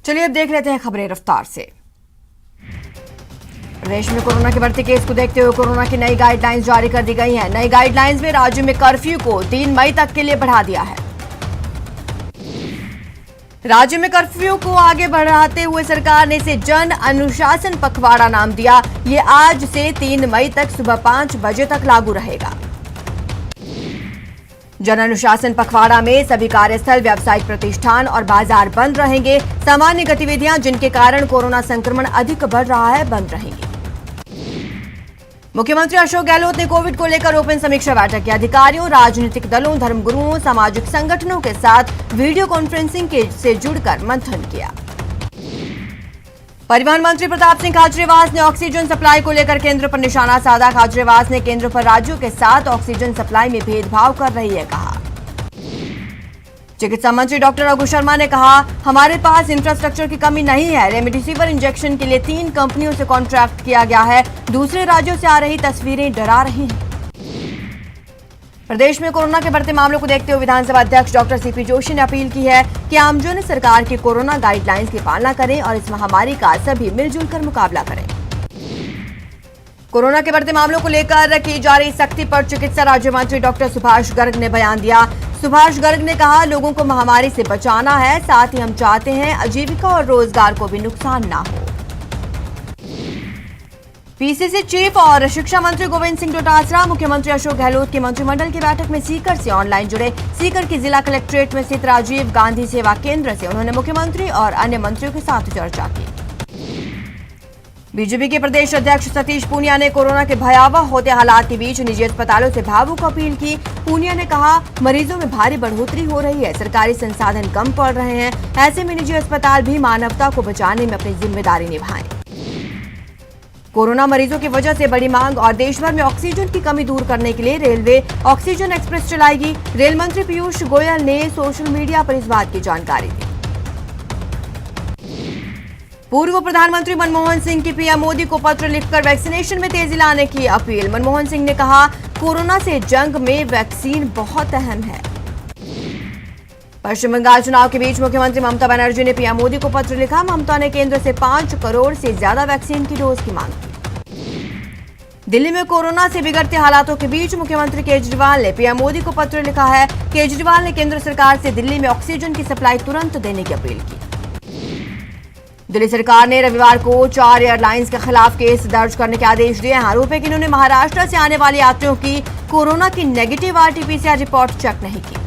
चलिए अब देख लेते हैं खबरें रफ्तार से। प्रदेश में कोरोना के बढ़ते केस को देखते हुए कोरोना की नई गाइडलाइंस जारी कर दी गई हैं। नई गाइडलाइंस में राज्य में कर्फ्यू को 3 मई तक के लिए बढ़ा दिया है। राज्य में कर्फ्यू को आगे बढ़ाते हुए सरकार ने इसे जन अनुशासन पखवाड़ा नाम दिया। ये आज से 3 मई तक सुबह 5 बजे तक लागू रहेगा। जन अनुशासन पखवाड़ा में सभी कार्यस्थल, व्यावसायिक प्रतिष्ठान और बाजार बंद रहेंगे। सामान्य गतिविधियां जिनके कारण कोरोना संक्रमण अधिक बढ़ रहा है बंद रहेंगी। मुख्यमंत्री अशोक गहलोत ने कोविड को लेकर ओपन समीक्षा बैठक की। अधिकारियों, राजनीतिक दलों, धर्मगुरुओं, सामाजिक संगठनों के साथ वीडियो कॉन्फ्रेंसिंग से जुड़कर मंथन किया। परिवहन मंत्री प्रताप सिंह खाचरियावास ने ऑक्सीजन सप्लाई को लेकर केंद्र पर निशाना साधा। खाचरियावास ने केंद्र पर राज्यों के साथ ऑक्सीजन सप्लाई में भेदभाव कर रही है कहा। चिकित्सा मंत्री डॉक्टर रघु शर्मा ने कहा, हमारे पास इंफ्रास्ट्रक्चर की कमी नहीं है। रेमडेसिविर इंजेक्शन के लिए 3 कंपनियों से कॉन्ट्रैक्ट किया गया है। दूसरे राज्यों से आ रही तस्वीरें डरा रही हैं। प्रदेश में कोरोना के बढ़ते मामलों को देखते हुए विधानसभा अध्यक्ष डॉक्टर सीपी जोशी ने अपील की है कि आमजन सरकार की कोरोना गाइडलाइंस की पालना करें और इस महामारी का सभी मिलजुल कर मुकाबला करें। कोरोना के बढ़ते मामलों को लेकर की जा रही सख्ती पर चिकित्सा राज्य मंत्री डॉक्टर सुभाष गर्ग ने बयान दिया। सुभाष गर्ग ने कहा, लोगों को महामारी से बचाना है, साथ ही हम चाहते हैं आजीविका और रोजगार को भी नुकसान ना हो। पीसीसी चीफ और शिक्षा मंत्री गोविंद सिंह डोटासरा मुख्यमंत्री अशोक गहलोत के मंत्रिमंडल की बैठक में सीकर से ऑनलाइन जुड़े। सीकर की जिला कलेक्ट्रेट में स्थित राजीव गांधी सेवा केंद्र से उन्होंने मुख्यमंत्री और अन्य मंत्रियों के साथ चर्चा की। बीजेपी के प्रदेश अध्यक्ष सतीश पूनिया ने कोरोना के भयावह होते हालात के बीच निजी अस्पतालों से भावुक अपील की। पूनिया ने कहा, मरीजों में भारी बढ़ोतरी हो रही है, सरकारी संसाधन कम पड़ रहे हैं, ऐसे में निजी अस्पताल भी मानवता को बचाने में अपनी जिम्मेदारी निभाएं। कोरोना मरीजों की वजह से बड़ी मांग और देश भर में ऑक्सीजन की कमी दूर करने के लिए रेलवे ऑक्सीजन एक्सप्रेस चलाएगी। रेल मंत्री पीयूष गोयल ने सोशल मीडिया पर इस बात की जानकारी दी। पूर्व प्रधानमंत्री मनमोहन सिंह की पीएम मोदी को पत्र लिखकर वैक्सीनेशन में तेजी लाने की अपील। मनमोहन सिंह ने कहा, कोरोना से जंग में वैक्सीन बहुत अहम है। पश्चिम बंगाल चुनाव के बीच मुख्यमंत्री ममता बनर्जी ने पीएम मोदी को पत्र लिखा। ममता ने केंद्र से 5 करोड़ से ज्यादा वैक्सीन की डोज की मांग की। दिल्ली में कोरोना से बिगड़ते हालातों के बीच मुख्यमंत्री केजरीवाल ने पीएम मोदी को पत्र लिखा है। केजरीवाल ने केंद्र सरकार से दिल्ली में ऑक्सीजन की सप्लाई तुरंत देने की अपील की। दिल्ली सरकार ने रविवार को 4 एयरलाइंस के खिलाफ केस दर्ज करने के आदेश दिए हैं। आरोप है कि इन्होंने महाराष्ट्र से आने वाले यात्रियों की कोरोना की नेगेटिव आरटी-पीसीआर रिपोर्ट चेक नहीं की।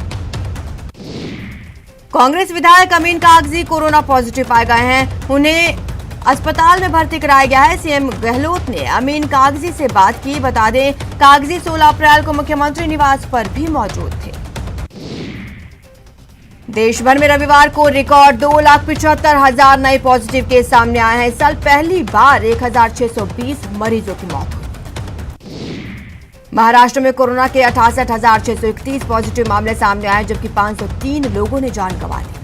कांग्रेस विधायक अमीन कागजी कोरोना पॉजिटिव पाए गए हैं। उन्हें अस्पताल में भर्ती कराया गया है। सीएम गहलोत ने अमीन कागजी से बात की। बता दें, कागजी 16 अप्रैल को मुख्यमंत्री निवास पर भी मौजूद थे। देश भर में रविवार को रिकॉर्ड 2,75,000 नए पॉजिटिव केस सामने आए हैं। इस साल पहली बार 1,620 मरीजों की मौत हुई। महाराष्ट्र में कोरोना के 68,631 पॉजिटिव मामले सामने आए, जबकि 503 लोगों ने जान गंवा दी।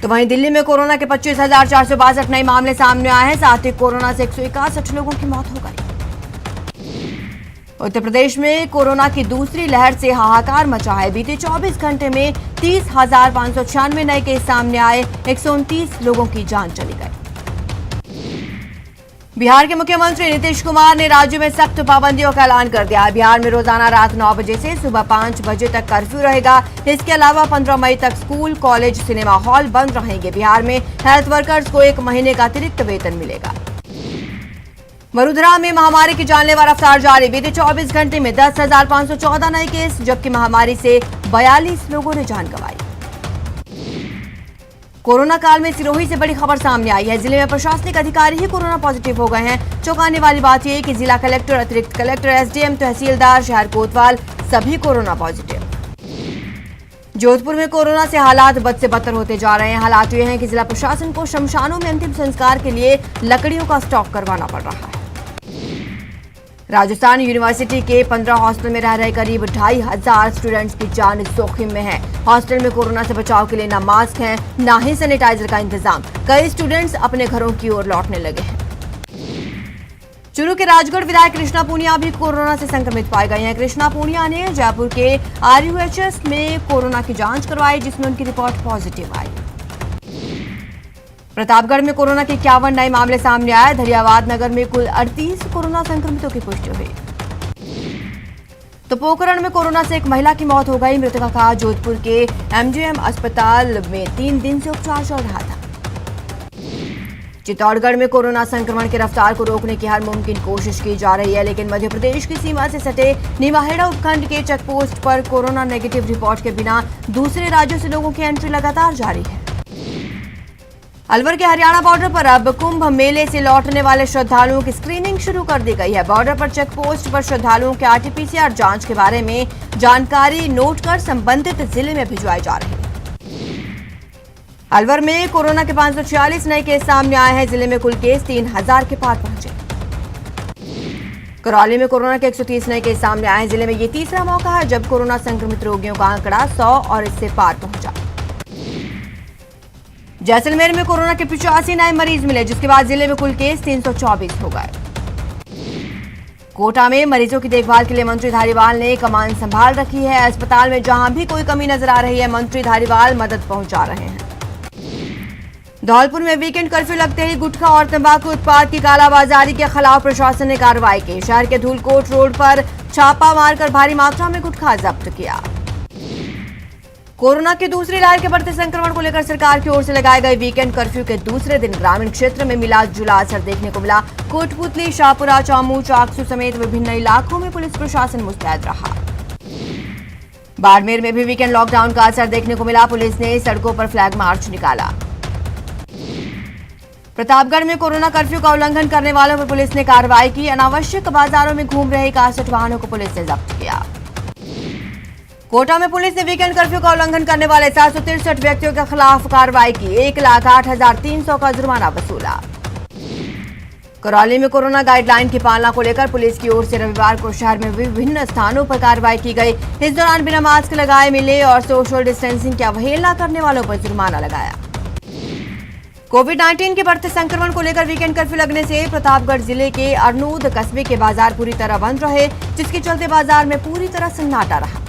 तो वहीं दिल्ली में कोरोना के 25,462 नए मामले सामने आए हैं। साथ ही कोरोना से 161 लोगों की मौत हो गई। उत्तर प्रदेश में कोरोना की दूसरी लहर से हाहाकार मचा है। बीते 24 घंटे में 30,596 नए केस सामने आए। 129 लोगों की जान चली गई। बिहार के मुख्यमंत्री नीतीश कुमार ने राज्य में सख्त पाबंदियों का ऐलान कर दिया है। बिहार में रोजाना रात 9 बजे से सुबह 5 बजे तक कर्फ्यू रहेगा। इसके अलावा 15 मई तक स्कूल, कॉलेज, सिनेमा हॉल बंद रहेंगे। बिहार में हेल्थ वर्कर्स को 1 महीने का अतिरिक्त वेतन मिलेगा। वडोदरा में महामारी की जानलेवा रफ्तार जारी। बीते 24 घंटे में 10,514 नए केस, जबकि महामारी से 42 लोगों ने जान गंवाई। कोरोना काल में सिरोही से बड़ी खबर सामने आई है। जिले में प्रशासनिक अधिकारी ही कोरोना पॉजिटिव हो गए हैं। चौंकाने वाली बात यह कि जिला कलेक्टर, अतिरिक्त कलेक्टर, एसडीएम, तहसीलदार, शहर कोतवाल सभी कोरोना पॉजिटिव। जोधपुर में कोरोना से हालात बद से बदतर होते जा रहे हैं। हालात ये हैं कि जिला प्रशासन को शमशानों में अंतिम संस्कार के लिए लकड़ियों का स्टॉक करवाना पड़ रहा है। राजस्थान यूनिवर्सिटी के 15 हॉस्टल में रह रहे करीब 2,500 स्टूडेंट्स की जान जोखिम में है। हॉस्टल में कोरोना से बचाव के लिए न मास्क है, न ही सैनिटाइजर का इंतजाम। कई स्टूडेंट्स अपने घरों की ओर लौटने लगे हैं। चूरू के राजगढ़ विधायक कृष्णा पूनिया भी कोरोना से संक्रमित पाए गए हैं। कृष्णा पूनिया ने जयपुर के आरयूएचएस में कोरोना की जांच करवाई, जिसमें उनकी रिपोर्ट पॉजिटिव आई। प्रतापगढ़ में कोरोना के 51 नए मामले सामने आए। धरियावाद नगर में कुल 38 कोरोना संक्रमितों की पुष्टि हुई। तो पोखरण में कोरोना से एक महिला की मौत हो गई। मृतका का जोधपुर के एमजीएम अस्पताल में 3 दिन से उपचार चल रहा था। चित्तौड़गढ़ में कोरोना संक्रमण की रफ्तार को रोकने की हर मुमकिन कोशिश की जा रही है, लेकिन मध्य प्रदेश की सीमा से सटे निमाहेड़ा उपखंड के चेकपोस्ट पर कोरोना नेगेटिव रिपोर्ट के बिना दूसरे राज्यों से लोगों की एंट्री लगातार जारी है। अलवर के हरियाणा बॉर्डर पर अब कुंभ मेले से लौटने वाले श्रद्धालुओं की स्क्रीनिंग शुरू कर दी गई है। बॉर्डर पर चेक पोस्ट पर श्रद्धालुओं के आरटीपीसीआर जांच के बारे में जानकारी नोट कर संबंधित जिले में भिजवाई जा रही है। अलवर में कोरोना के 546 नए केस सामने आए हैं। जिले में कुल केस 3000 के पार पहुंचे। करौली में कोरोना के 130 नए केस सामने आए हैं। जिले में ये तीसरा मौका है जब कोरोना संक्रमित रोगियों का आंकड़ा 100 और इससे पार पहुंचा। जैसलमेर में कोरोना के 85 नए मरीज मिले, जिसके बाद जिले में कुल केस 324 हो गए। कोटा में मरीजों की देखभाल के लिए मंत्री धारीवाल ने कमान संभाल रखी है। अस्पताल में जहां भी कोई कमी नजर आ रही है, मंत्री धारीवाल मदद पहुंचा रहे हैं। धौलपुर में वीकेंड कर्फ्यू लगते ही गुटखा और तंबाकू उत्पाद की कालाबाजारी के खिलाफ प्रशासन ने कार्रवाई की। शहर के धूलकोट रोड पर छापा मारकर भारी मात्रा में गुटखा जब्त किया। कोरोना की दूसरी लहर के बढ़ते संक्रमण को लेकर सरकार की ओर से लगाए गए वीकेंड कर्फ्यू के दूसरे दिन ग्रामीण क्षेत्र में मिला जुला असर देखने को मिला। कोटपुतली, शाहपुरा, चामू, चाकसू समेत विभिन्न इलाकों में पुलिस प्रशासन मुस्तैद रहा। बाड़मेर में भी वीकेंड लॉकडाउन का असर देखने को मिला। पुलिस ने सड़कों पर फ्लैग मार्च निकाला। प्रतापगढ़ में कोरोना कर्फ्यू का उल्लंघन करने वालों पर पुलिस ने कार्रवाई की। अनावश्यक बाजारों में घूम रहे 61 वाहनों को पुलिस ने जब्त किया। कोटा में पुलिस ने वीकेंड कर्फ्यू का उल्लंघन करने वाले 763 व्यक्तियों के खिलाफ कार्रवाई की। 1,08,300 का जुर्माना वसूला। करौली में कोरोना गाइडलाइन की पालना को लेकर पुलिस की ओर से रविवार को शहर में विभिन्न स्थानों पर कार्रवाई की गई। इस दौरान बिना मास्क लगाए मिले और सोशल डिस्टेंसिंग की अवहेलना करने वालों पर जुर्माना लगाया। कोविड-19 के बढ़ते संक्रमण को लेकर वीकेंड कर्फ्यू लगने से प्रतापगढ़ जिले के अरनूद कस्बे के बाजार पूरी तरह बंद रहे, जिसके चलते बाजार में पूरी तरह सन्नाटा रहा।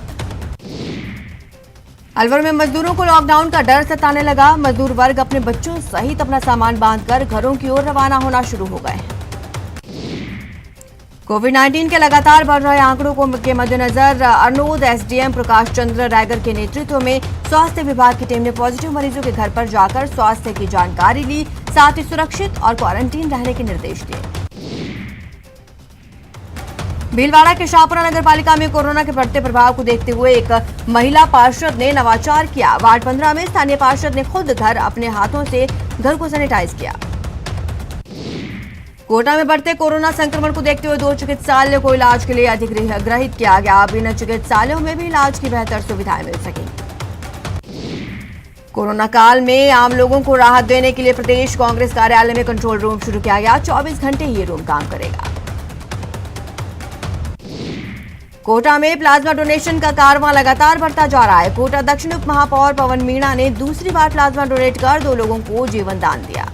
अलवर में मजदूरों को लॉकडाउन का डर सताने लगा। मजदूर वर्ग अपने बच्चों सहित अपना सामान बांधकर घरों की ओर रवाना होना शुरू हो गए हैं। कोविड-19 के लगातार बढ़ रहे आंकड़ों के मद्देनजर अरनूद एसडीएम प्रकाश चंद्र रैगर के नेतृत्व में स्वास्थ्य विभाग की टीम ने पॉजिटिव मरीजों के घर पर जाकर स्वास्थ्य की जानकारी ली, साथ ही सुरक्षित और क्वारंटीन रहने के निर्देश दिए। भीलवाड़ा के शाहपुरा नगर पालिका में कोरोना के बढ़ते प्रभाव को देखते हुए एक महिला पार्षद ने नवाचार किया। वार्ड 15 में स्थानीय पार्षद ने खुद घर अपने हाथों से घर को सैनिटाइज किया। कोटा में बढ़ते कोरोना संक्रमण को देखते हुए 2 चिकित्सालयों को इलाज के लिए अधिग्रहित किया गया। अब इन चिकित्सालयों में भी इलाज की बेहतर सुविधाएं मिल सकेंगी। कोरोना काल में आम लोगों को राहत देने के लिए प्रदेश कांग्रेस कार्यालय में कंट्रोल रूम शुरू किया गया। 24 घंटे ये रूम काम करेगा। कोटा में प्लाज्मा डोनेशन का कारवां लगातार बढ़ता जा रहा है। कोटा दक्षिण उप महापौर पवन मीणा ने दूसरी बार प्लाज्मा डोनेट कर 2 लोगों को जीवन दान दिया।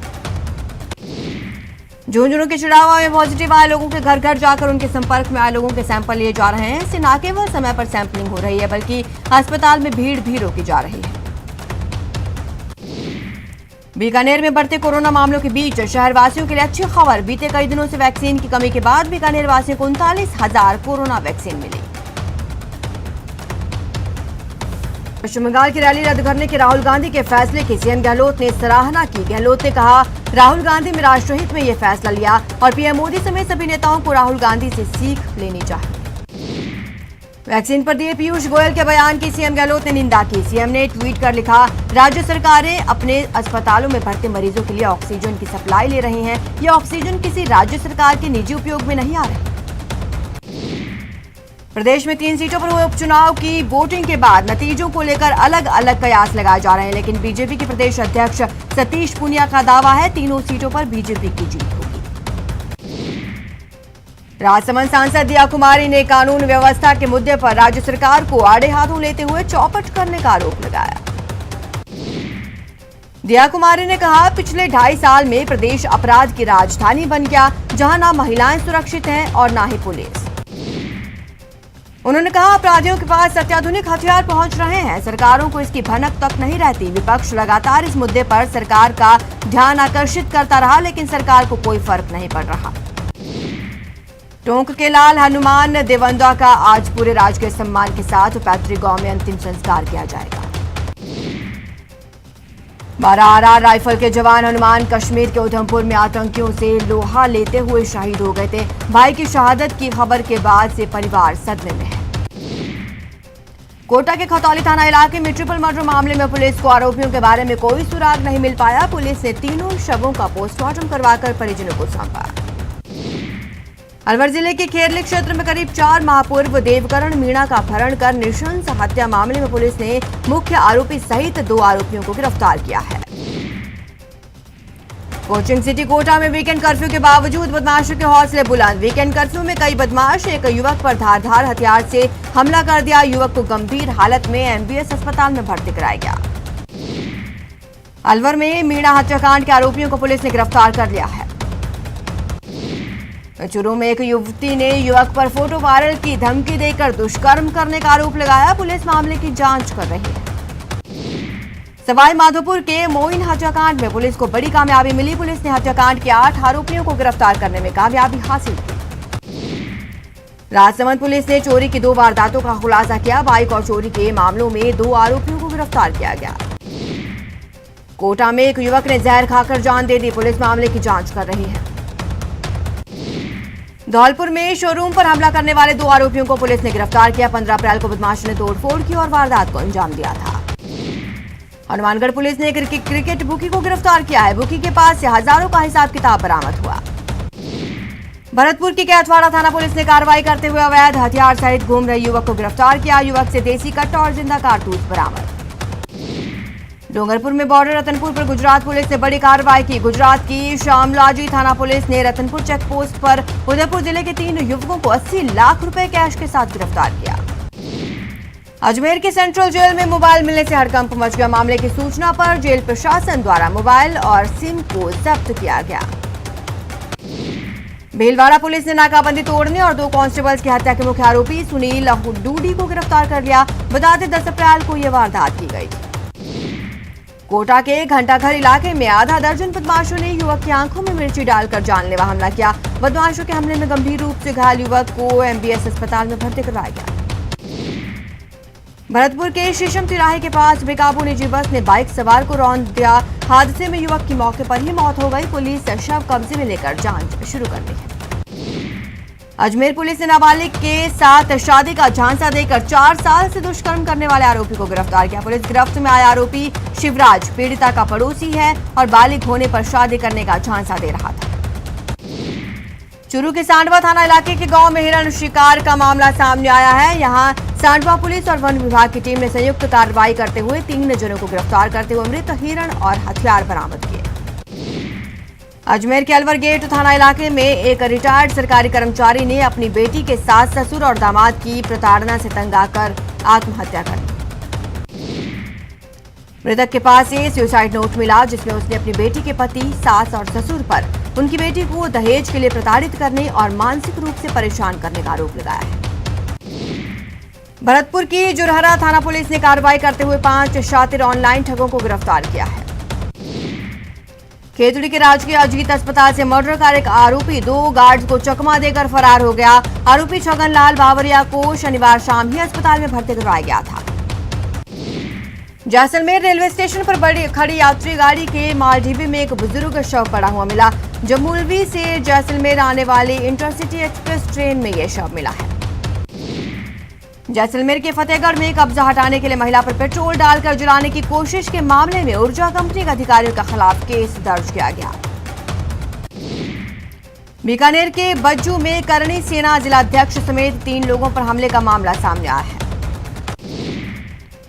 झुंझुनू के चिड़ावा में पॉजिटिव आए लोगों के घर घर जाकर उनके संपर्क में आए लोगों के सैंपल लिए जा रहे हैं। इससे न केवल समय पर सैंपलिंग हो रही है, बल्कि अस्पताल में भीड़ भी रोकी जा रही है। बीकानेर में बढ़ते कोरोना मामलों के बीच शहर वासियों के लिए अच्छी खबर। बीते कई दिनों से वैक्सीन की कमी के बाद बीकानेर वासियों को 39,000 कोरोना वैक्सीन मिली। पश्चिम बंगाल की रैली रद्द करने के राहुल गांधी के फैसले की सीएम गहलोत ने सराहना की। गहलोत ने कहा, राहुल गांधी ने राष्ट्रहित में यह फैसला लिया और पीएम मोदी समेत सभी नेताओं को राहुल गांधी से सीख लेनी चाहिए। वैक्सीन पर दिए पीयूष गोयल के बयान की सीएम गहलोत ने निंदा की। सीएम ने ट्वीट कर लिखा, राज्य सरकारें अपने अस्पतालों में भर्ती मरीजों के लिए ऑक्सीजन की सप्लाई ले रही हैं। ये ऑक्सीजन किसी राज्य सरकार के निजी उपयोग में नहीं आ रही। प्रदेश में 3 सीटों पर हुए उपचुनाव की वोटिंग के बाद नतीजों को लेकर अलग अलग कयास लगाए जा रहे हैं, लेकिन बीजेपी के प्रदेश अध्यक्ष सतीश पूनिया का दावा है, तीनों सीटों पर बीजेपी की जीत होगी। राजसमंद सांसद दिया कुमारी ने कानून व्यवस्था के मुद्दे पर राज्य सरकार को आड़े हाथों लेते हुए चौपट करने का आरोप लगाया। दिया कुमारी ने कहा, पिछले 2.5 साल में प्रदेश अपराध की राजधानी बन गया, जहां ना महिलाएं सुरक्षित हैं और ना ही पुलिस। उन्होंने कहा अपराधियों के पास अत्याधुनिक हथियार पहुंच रहे हैं, सरकारों को इसकी भनक तक नहीं रहती। विपक्ष लगातार इस मुद्दे पर सरकार का ध्यान आकर्षित करता रहा, लेकिन सरकार को कोई फर्क नहीं पड़ रहा। टोंक के लाल हनुमान देवंदा का आज पूरे राजकीय सम्मान के साथ पैतृक गांव में अंतिम संस्कार किया जाएगा। 12 आरआर राइफल के जवान हनुमान कश्मीर के उधमपुर में आतंकियों से लोहा लेते हुए शहीद हो गए थे। भाई की शहादत की खबर के बाद से परिवार सदमे में है। कोटा के खतौली थाना इलाके में ट्रिपल मर्डर मामले में पुलिस को आरोपियों के बारे में कोई सुराग नहीं मिल पाया। पुलिस ने तीनों शवों का पोस्टमार्टम करवाकर परिजनों को सौंपा। अलवर जिले के खेरली क्षेत्र में करीब 4 माह पूर्व देवकरण मीणा का अपहरण कर नृशंस हत्या मामले में पुलिस ने मुख्य आरोपी सहित 2 आरोपियों को गिरफ्तार किया है। कोचिंग सिटी कोटा में वीकेंड कर्फ्यू के बावजूद बदमाशों के हौसले बुलंद। वीकेंड कर्फ्यू में कई बदमाश एक युवक पर धारदार हथियार से हमला कर दिया। युवक को गंभीर हालत में एमबीएस अस्पताल में भर्ती कराया गया। अलवर में मीणा हत्याकांड के आरोपियों को पुलिस ने गिरफ्तार कर लिया है। चूरू में एक युवती ने युवक पर फोटो वायरल की धमकी देकर दुष्कर्म करने का आरोप लगाया। पुलिस मामले की जांच कर रही है। सवाई माधोपुर के मोइन हत्याकांड में पुलिस को बड़ी कामयाबी मिली। पुलिस ने हत्याकांड के 8 आरोपियों को गिरफ्तार करने में कामयाबी हासिल की। राजसमंद पुलिस ने चोरी की 2 वारदातों का खुलासा किया। बाइक और चोरी के मामलों में 2 आरोपियों को गिरफ्तार किया गया। कोटा में एक युवक ने जहर खाकर जान दे दी। पुलिस मामले की जांच कर रही है। धौलपुर में शोरूम पर हमला करने वाले 2 आरोपियों को पुलिस ने गिरफ्तार किया। 15 अप्रैल को बदमाशों ने तोड़फोड़ की और वारदात को अंजाम दिया था। हनुमानगढ़ पुलिस ने क्रिकेट बुकी को गिरफ्तार किया है। बुकी के पास से हजारों का हिसाब किताब बरामद हुआ। भरतपुर की कैथवाड़ा थाना पुलिस ने कार्रवाई करते हुए अवैध हथियार सहित घूम रहे युवक को गिरफ्तार किया। युवक से देसी कट्टा और जिंदा कारतूस बरामद। डूंगरपुर में बॉर्डर रतनपुर पर गुजरात पुलिस ने बड़ी कार्रवाई की। गुजरात की शामलाजी थाना पुलिस ने रतनपुर चेक पोस्ट पर उदयपुर जिले के 3 युवकों को 80 लाख रुपए कैश के साथ गिरफ्तार किया। अजमेर के सेंट्रल जेल में मोबाइल मिलने से हड़कंप मच गया। मामले की सूचना पर जेल प्रशासन द्वारा मोबाइल और सिम को जब्त किया गया। भीलवाड़ा पुलिस ने नाकाबंदी तोड़ने और 2 कांस्टेबल्स की हत्या के मुख्य आरोपी सुनील डूडी को गिरफ्तार कर लिया। बता दें 10 अप्रैल को यह वारदात की गई। कोटा के घंटाघर इलाके में आधा दर्जन बदमाशों ने युवक की आंखों में मिर्ची डालकर जानलेवा हमला किया। बदमाशों के हमले में गंभीर रूप से घायल युवक को एमबीएस अस्पताल में भर्ती करवाया गया। भरतपुर के शीशम तिराहे के पास बेकाबू निजी बस ने बाइक सवार को रौंद दिया। हादसे में युवक की मौके पर ही मौत हो गई। पुलिस शव कब्जे में लेकर जांच शुरू कर दी है। अजमेर पुलिस ने नाबालिग के साथ शादी का झांसा देकर 4 साल से दुष्कर्म करने वाले आरोपी को गिरफ्तार किया। पुलिस गिरफ्त में आया आरोपी शिवराज पीड़िता का पड़ोसी है और बालिग होने पर शादी करने का झांसा दे रहा था। चूरू के सांडवा थाना इलाके के गांव में हिरण शिकार का मामला सामने आया है। यहां सांडवा पुलिस और वन विभाग की टीम ने संयुक्त कार्रवाई करते हुए 3 जनों को गिरफ्तार करते हुए मृत हिरण और हथियार बरामद किए। अजमेर के अलवर गेट थाना इलाके में एक रिटायर्ड सरकारी कर्मचारी ने अपनी बेटी के सास ससुर और दामाद की प्रताड़ना से तंग आकर आत्महत्या कर ली। मृतक के पास से सुसाइड नोट मिला जिसमें उसने अपनी बेटी के पति, सास और ससुर पर उनकी बेटी को दहेज के लिए प्रताड़ित करने और मानसिक रूप से परेशान करने का आरोप लगाया है। भरतपुर की जुरहरा थाना पुलिस ने कार्रवाई करते हुए 5 शातिर ऑनलाइन ठगों को गिरफ्तार किया है। खेतड़ी के राजकीय अजीत अस्पताल से मर्डर का एक आरोपी 2 गार्ड्स को चकमा देकर फरार हो गया। आरोपी छगन लाल बावरिया को शनिवार शाम ही अस्पताल में भर्ती करवाया गया था। जैसलमेर रेलवे स्टेशन पर बड़ी खड़ी यात्री गाड़ी के मालढिब्बे में एक बुजुर्ग शव पड़ा हुआ मिला। जमुलवी से जैसलमेर आने वाली इंटरसिटी एक्सप्रेस ट्रेन में यह शव मिला है। जैसलमेर के फतेहगढ़ में कब्जा हटाने के लिए महिला पर पेट्रोल डालकर जलाने की कोशिश के मामले में ऊर्जा कंपनी के अधिकारियों के खिलाफ केस दर्ज किया गया। बीकानेर के बज्जू में करणी सेना जिलाध्यक्ष समेत 3 लोगों पर हमले का मामला सामने आया है।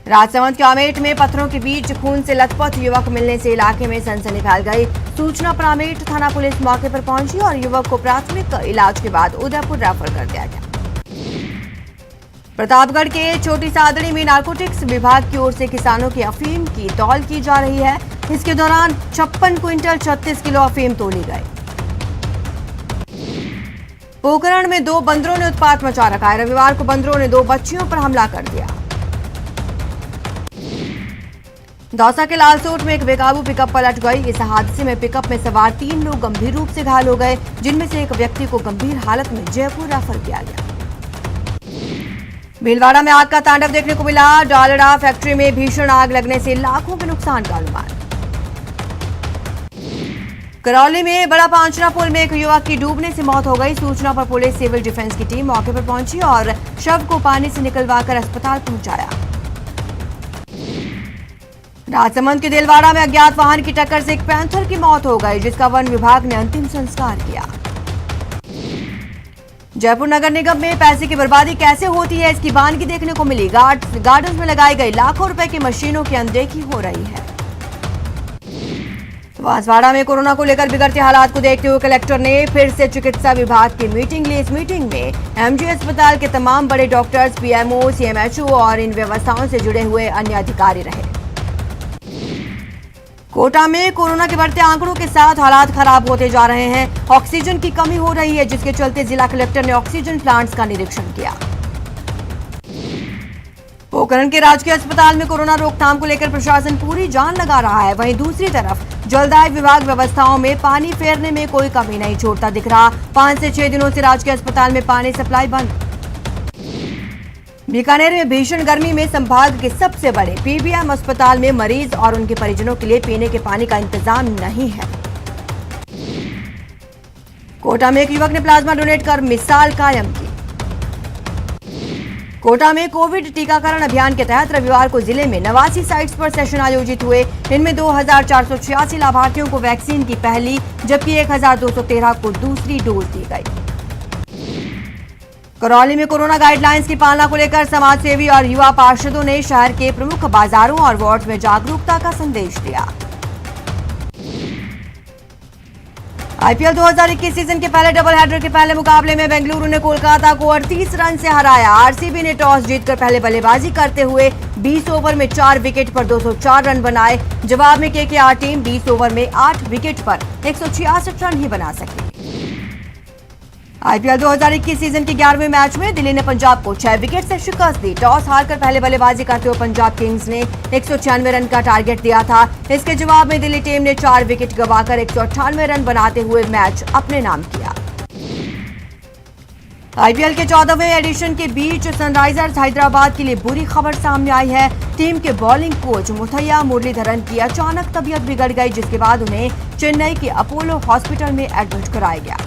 राजसमंद के आमेट में पत्थरों के बीच खून से लथपथ युवक मिलने से इलाके में सनसनी फैल गई। सूचना पर आमेट थाना पुलिस मौके पर पहुंची और युवक को प्राथमिक इलाज के बाद उदयपुर रेफर कर दिया गया। प्रतापगढ़ के छोटी सादड़ी में नारकोटिक्स विभाग की ओर से किसानों की अफीम की तौल की जा रही है। इसके दौरान 56 क्विंटल 36 किलो अफीम तोली गई। पोखरण में 2 बंदरों ने उत्पात मचा रखा है। रविवार को बंदरों ने 2 बच्चियों पर हमला कर दिया। दौसा के लालसोट में एक बेकाबू पिकअप पलट गई। इस हादसे में पिकअप में सवार 3 लोग गंभीर रूप से घायल हो गए, जिनमें से एक व्यक्ति को गंभीर हालत में जयपुर रेफर किया गया। भीलवाड़ा में आग का तांडव देखने को मिला। डालडा फैक्ट्री में भीषण आग लगने से लाखों के नुकसान का अनुमान। करौली में बड़ा पांचना पुल में एक युवक की डूबने से मौत हो गई। सूचना पर पुलिस सिविल डिफेंस की टीम मौके पर पहुंची और शव को पानी से निकलवाकर अस्पताल पहुंचाया। राजसमंद के दिलवाड़ा में अज्ञात वाहन की टक्कर से एक पैंथर की मौत हो गई, जिसका वन विभाग ने अंतिम संस्कार किया। जयपुर नगर निगम में पैसे की बर्बादी कैसे होती है, इसकी बानगी देखने को मिली। गार्डन में लगाई गई लाखों रुपए की मशीनों की अनदेखी हो रही है। बांसवाड़ा में कोरोना को लेकर बिगड़ते हालात को देखते हुए कलेक्टर ने फिर से चिकित्सा विभाग की मीटिंग ली। इस मीटिंग में एमजी अस्पताल के तमाम बड़े डॉक्टर्स, पीएमओ, सीएमएचओ और इन व्यवस्थाओं से जुड़े हुए अन्य अधिकारी रहे। कोटा में कोरोना के बढ़ते आंकड़ों के साथ हालात खराब होते जा रहे हैं। ऑक्सीजन की कमी हो रही है, जिसके चलते जिला कलेक्टर ने ऑक्सीजन प्लांट्स का निरीक्षण किया। पोखरण के राजकीय अस्पताल में कोरोना रोकथाम को लेकर प्रशासन पूरी जान लगा रहा है। वहीं दूसरी तरफ जलदाय विभाग व्यवस्थाओं में पानी फेरने में कोई कमी नहीं छोड़ता दिख रहा। 5 से 6 दिनों से राजकीय अस्पताल में पानी सप्लाई बंद। बीकानेर में भीषण गर्मी में संभाग के सबसे बड़े पीबीएम अस्पताल में मरीज और उनके परिजनों के लिए पीने के पानी का इंतजाम नहीं है। कोटा में एक युवक ने प्लाज्मा डोनेट कर मिसाल कायम की। कोटा में कोविड टीकाकरण अभियान के तहत रविवार को जिले में 89 साइट्स पर सेशन आयोजित हुए। इनमें 2486 लाभार्थियों को वैक्सीन की पहली जबकि 1213 को दूसरी डोज दी गई। करौली में कोरोना गाइडलाइंस की पालना को लेकर समाजसेवी और युवा पार्षदों ने शहर के प्रमुख बाजारों और वार्ड में जागरूकता का संदेश दिया। आईपीएल 2021 सीजन के पहले डबल हेडर के पहले मुकाबले में बेंगलुरु ने कोलकाता को 38 रन से हराया। आरसीबी ने टॉस जीतकर पहले बल्लेबाजी करते हुए 20 ओवर में 4 विकेट पर 204 रन बनाए। जवाब में केकेआर टीम 20 ओवर में 8 विकेट पर 166 रन ही बना सकी। आईपीएल 2021 सीजन के 11वें मैच में दिल्ली ने पंजाब को 6 विकेट से शिकस्त दी। टॉस हारकर पहले बल्लेबाजी करते हुए पंजाब किंग्स ने 196 रन का टारगेट दिया था। इसके जवाब में दिल्ली टीम ने 4 विकेट गंवाकर 198 रन बनाते हुए मैच अपने नाम किया। आईपीएल के 14वें एडिशन के बीच सनराइजर्स हैदराबाद के लिए बुरी खबर सामने आई है। टीम के बॉलिंग कोच मुथैया मुरलीधरन की अचानक तबीयत बिगड़ गई, जिसके बाद उन्हें चेन्नई के अपोलो हॉस्पिटल में एडमिट कराया गया।